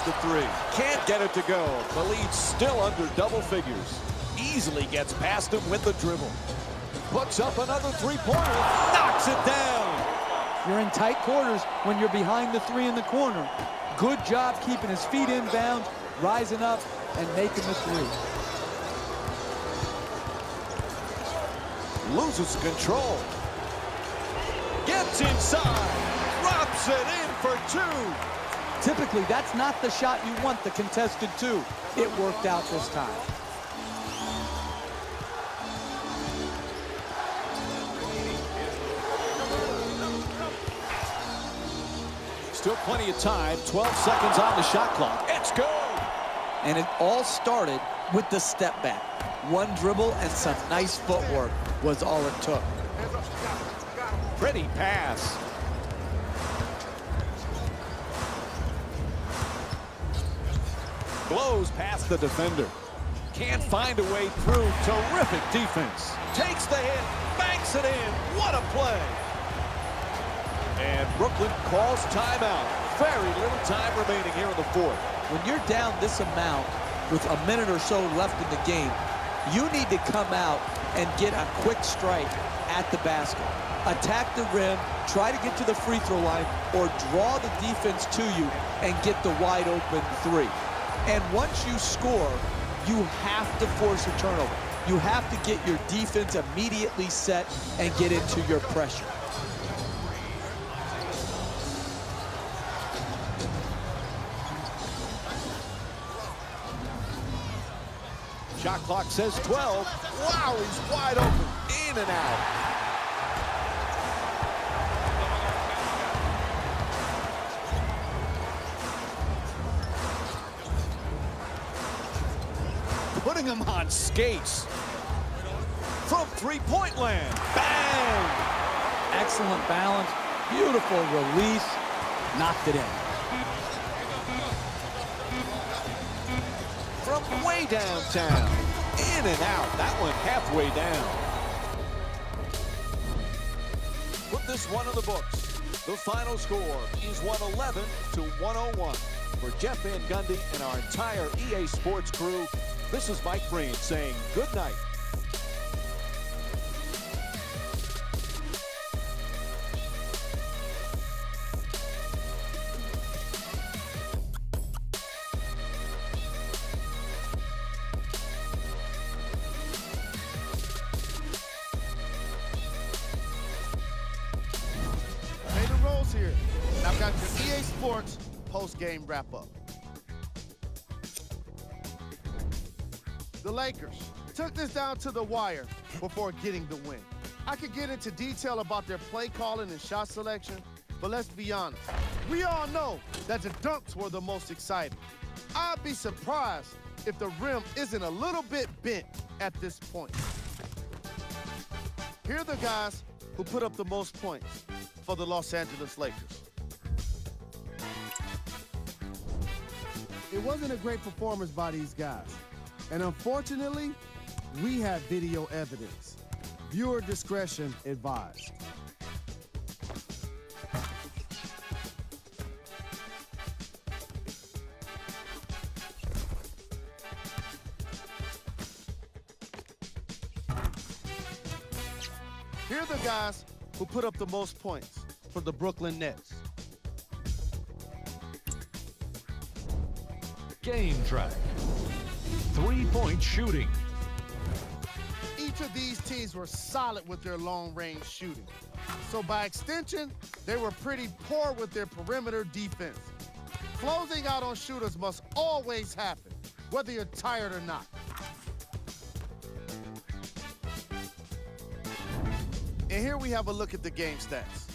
fires the three. Can't get it to go. The lead's still under double figures. Easily gets past him with the dribble. Puts up another three-pointer. Knocks it down. You're in tight quarters when you're behind the three in the corner. Good job keeping his feet inbound, rising up, and making the three. Loses control. Gets inside. Drops it in for two. Typically, that's not the shot you want, the contested two. It worked out this time. Still plenty of time. 12 seconds on the shot clock. It's good. And it all started with the step back. One dribble and some nice footwork was all it took. Pretty pass. Blows past the defender. Can't find a way through. Terrific defense. Takes the hit. Banks it in. What a play. And Brooklyn calls timeout. Very little time remaining here in the fourth. When you're down this amount with a minute or so left in the game, you need to come out and get a quick strike at the basket. Attack the rim, try to get to the free throw line, or draw the defense to you and get the wide open three. And once you score, you have to force a turnover. You have to get your defense immediately set and get into your pressure. Shot clock says 12. Wow, he's wide open. In and out. Putting him on skates. From three-point land. Bang! Excellent balance, beautiful release, knocked it in. From way downtown. In and out. That one halfway down. Put this one in the books. The final score is 111 to 101. For Jeff Van Gundy and our entire EA Sports crew, this is Mike Breen saying good night. Here. And I've got your EA Sports post-game wrap-up. The Lakers took this down to the wire before getting the win. I could get into detail about their play calling and shot selection, but let's be honest. We all know that the dunks were the most exciting. I'd be surprised if the rim isn't a little bit bent at this point. Here are the guys who put up the most points for the Los Angeles Lakers. It wasn't a great performance by these guys. And unfortunately, we have video evidence. Viewer discretion advised. Here are the guys who put up the most points for the Brooklyn Nets. Game track. Three-point shooting. Each of these teams were solid with their long-range shooting. So by extension, they were pretty poor with their perimeter defense. Closing out on shooters must always happen, whether you're tired or not. And here we have a look at the game stats.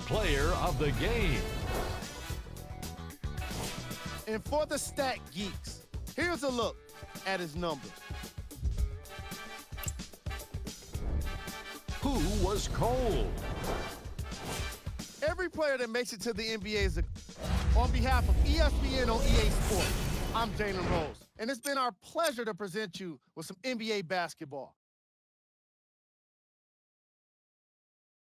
Player of the game. And for the stat geeks, here's a look at his numbers. Who was cold? Every player that makes it to the NBA is on behalf of ESPN on EA Sports. I'm Jalen Rose, and it's been our pleasure to present you with some NBA basketball.